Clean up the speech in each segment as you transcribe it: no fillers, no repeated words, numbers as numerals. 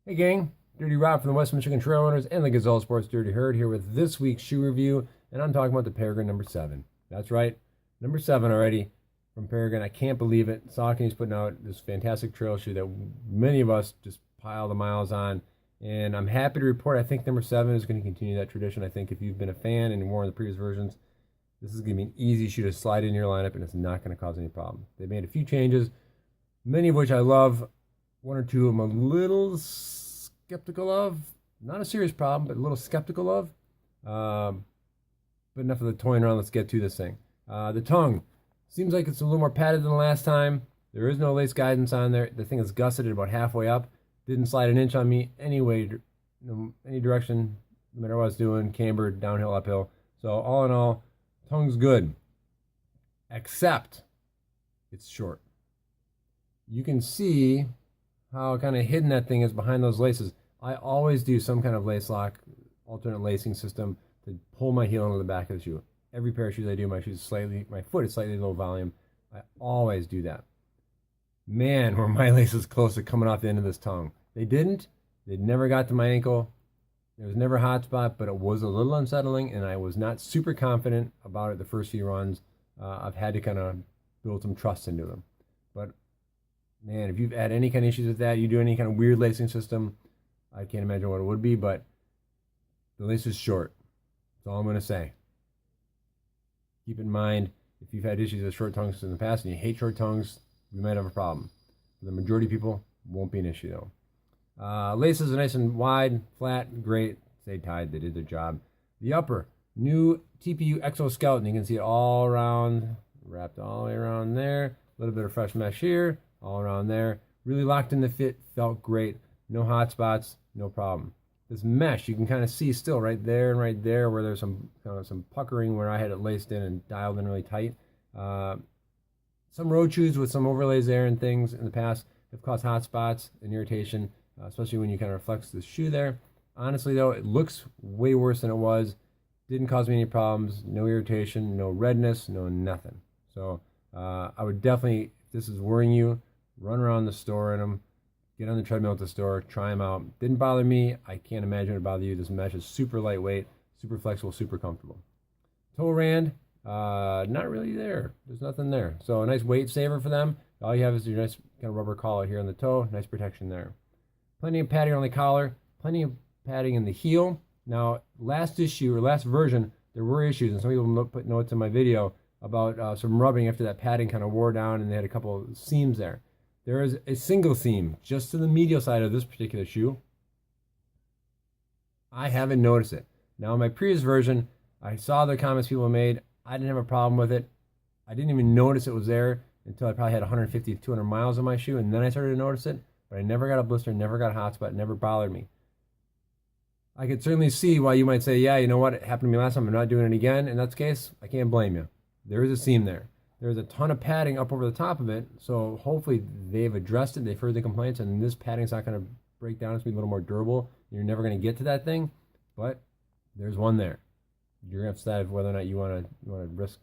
Hey gang, Dirty Rob from the West Michigan Trail Runners and the Gazelle Sports Dirty Herd here with this week's shoe review, and I'm talking about the Peregrine number 7. That's right, number 7 already from Peregrine. I can't believe it. Saucony's putting out this fantastic trail shoe that many of us just pile the miles on, and I'm happy to report I think number 7 is going to continue that tradition. I think if you've been a fan and worn the previous versions, this is going to be an easy shoe to slide in your lineup, and it's not going to cause any problem. They made a few changes, many of which I love. One or two I'm a little skeptical of. Not a serious problem, but a little skeptical of. But enough of the toying around. Let's get to this thing. The tongue seems like it's a little more padded than the last time. There is no lace guidance on there. The thing is gusseted about halfway up. Didn't slide an inch on me anyway, any direction, no matter what I was doing, cambered, downhill, uphill. So all in all, tongue's good. Except it's short. You can see how kind of hidden that thing is behind those laces. I always do some kind of lace lock, alternate lacing system to pull my heel into the back of the shoe. Every pair of shoes I do, my foot is slightly low volume. I always do that. Man, were my laces close to coming off the end of this tongue. They didn't. They never got to my ankle. There was never a hot spot, but it was a little unsettling, and I was not super confident about it the first few runs. I've had to kind of build some trust into them. But man, if you've had any kind of issues with that, you do any kind of weird lacing system, I can't imagine what it would be, but the lace is short. That's all I'm going to say. Keep in mind, if you've had issues with short tongues in the past and you hate short tongues, you might have a problem. For the majority of people, won't be an issue though. Laces are nice and wide, flat, great. Stayed tied, they did their job. The upper, new TPU exoskeleton. You can see it all around, wrapped all the way around there. A little bit of fresh mesh here. All around there. Really locked in the fit, felt great. No hot spots, no problem. This mesh, you can kind of see still right there and right there where there's some some puckering where I had it laced in and dialed in really tight. Some road shoes with some overlays there and things in the past have caused hot spots and irritation, especially when you kind of flex the shoe there. Honestly though, it looks way worse than it was. Didn't cause me any problems, no irritation, no redness, no nothing. So I would definitely, if this is worrying you, run around the store in them, get on the treadmill at the store, try them out. Didn't bother me. I can't imagine it would bother you. This mesh is super lightweight, super flexible, super comfortable. Toe rand, not really there. There's nothing there. So a nice weight saver for them. All you have is your nice kind of rubber collar here on the toe. Nice protection there. Plenty of padding on the collar. Plenty of padding in the heel. Now, last issue or last version, there were issues, and some people put notes in my video about some rubbing after that padding kind of wore down, and they had a couple of seams there. There is a single seam just to the medial side of this particular shoe. I haven't noticed it. Now, in my previous version, I saw the comments people made. I didn't have a problem with it. I didn't even notice it was there until I probably had 150 to 200 miles on my shoe, and then I started to notice it. But I never got a blister, never got a hot spot, never bothered me. I could certainly see why you might say, yeah, you know what, it happened to me last time, I'm not doing it again. In that case, I can't blame you. There is a seam there. There's a ton of padding up over the top of it, so hopefully they've addressed it, they've heard the complaints, and this padding's not going to break down. It's going to be a little more durable. You're never going to get to that thing, but there's one there. You're going to have to decide whether or not you want to risk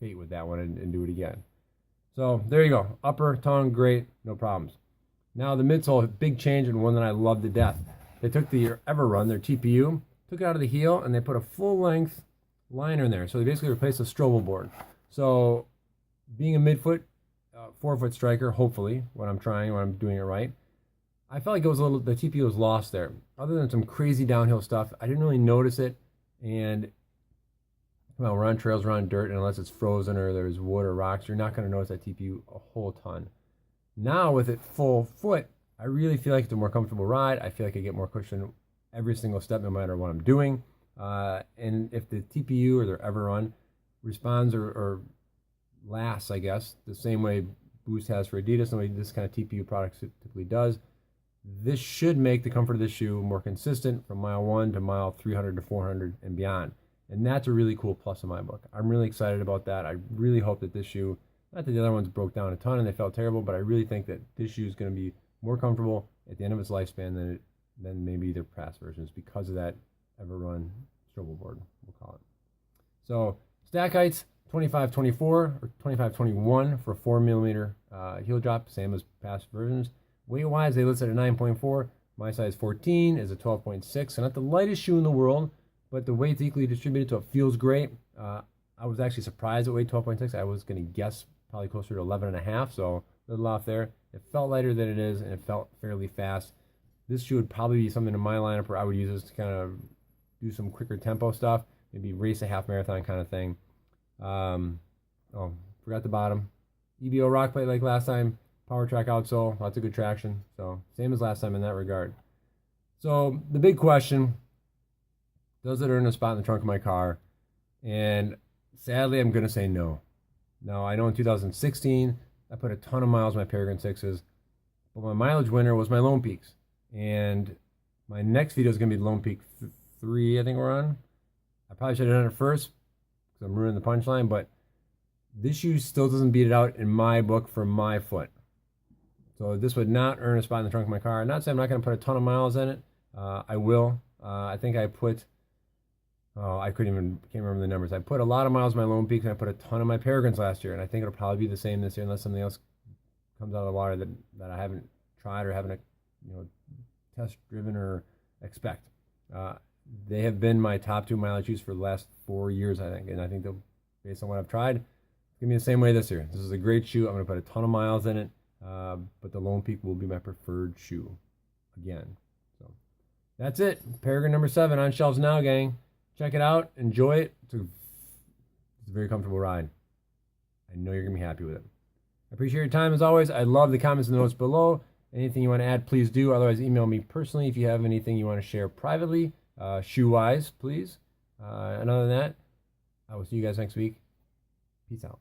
fate with that one and do it again. So there you go. Upper, tongue, great, no problems. Now the midsole, big change, and one that I love to death. They took the Everrun, their TPU, took it out of the heel, and they put a full-length liner in there. So they basically replaced the Strobel board. So being a midfoot, forefoot striker, hopefully, when I'm doing it right, I felt like it was the TPU was lost there. Other than some crazy downhill stuff, I didn't really notice it. And well, we're on trails, we're on dirt, and unless it's frozen or there's wood or rocks, you're not going to notice that TPU a whole ton. Now with it full foot, I really feel like it's a more comfortable ride. I feel like I get more cushion every single step, no matter what I'm doing. And if the TPU or their Everrun responds or lasts, I guess, the same way Boost has for Adidas, the way this kind of TPU product typically does, this should make the comfort of the shoe more consistent from mile 1 to mile 300 to 400 and beyond. And that's a really cool plus in my book. I'm really excited about that. I really hope that this shoe, not that the other ones broke down a ton and they felt terrible, but I really think that this shoe is going to be more comfortable at the end of its lifespan than maybe their past versions because of that Everrun Strobel board, we'll call it. So stack heights, 25-24 or 25-21 for a 4 millimeter heel drop, same as past versions. Weight wise, they listed at 9.4. My size 14 is a 12.6, so not the lightest shoe in the world, but the weight's equally distributed, so it feels great. I was actually surprised it weighed 12.6. I was going to guess probably closer to 11.5, so a little off there. It felt lighter than it is, and it felt fairly fast. This shoe would probably be something in my lineup where I would use this to kind of do some quicker tempo stuff, maybe race a half marathon kind of thing. Oh, forgot the bottom. EBO rock plate like last time. Power track outsole, lots of good traction. So same as last time in that regard. So the big question, does it earn a spot in the trunk of my car? And sadly, I'm going to say no. Now, I know in 2016, I put a ton of miles on my Peregrine 6s, but my mileage winner was my Lone Peaks. And my next video is going to be Lone Peak 3, I think we're on. I probably should have done it first because I'm ruining the punchline, but this shoe still doesn't beat it out in my book for my foot. So this would not earn a spot in the trunk of my car. I'm not saying I'm not going to put a ton of miles in it. I will. I think I put, can't remember the numbers. I put a lot of miles on my Lone Peaks, and I put a ton of my Peregrines last year, and I think it'll probably be the same this year unless something else comes out of the water that I haven't tried or haven't test driven or expect. They have been my top 2 mileage shoes for the last 4 years, I think, and I think they'll, based on what I've tried, it's going to be the same way this year. This is a great shoe. I'm going to put a ton of miles in it, but the Lone Peak will be my preferred shoe again. So that's it. Peregrine number 7 on shelves now, gang. Check it out. Enjoy it. It's a very comfortable ride. I know you're going to be happy with it. I appreciate your time as always. I love the comments and the notes below. Anything you want to add, please do. Otherwise, email me personally if you have anything you want to share privately, shoe-wise, please. And other than that, I will see you guys next week. Peace out.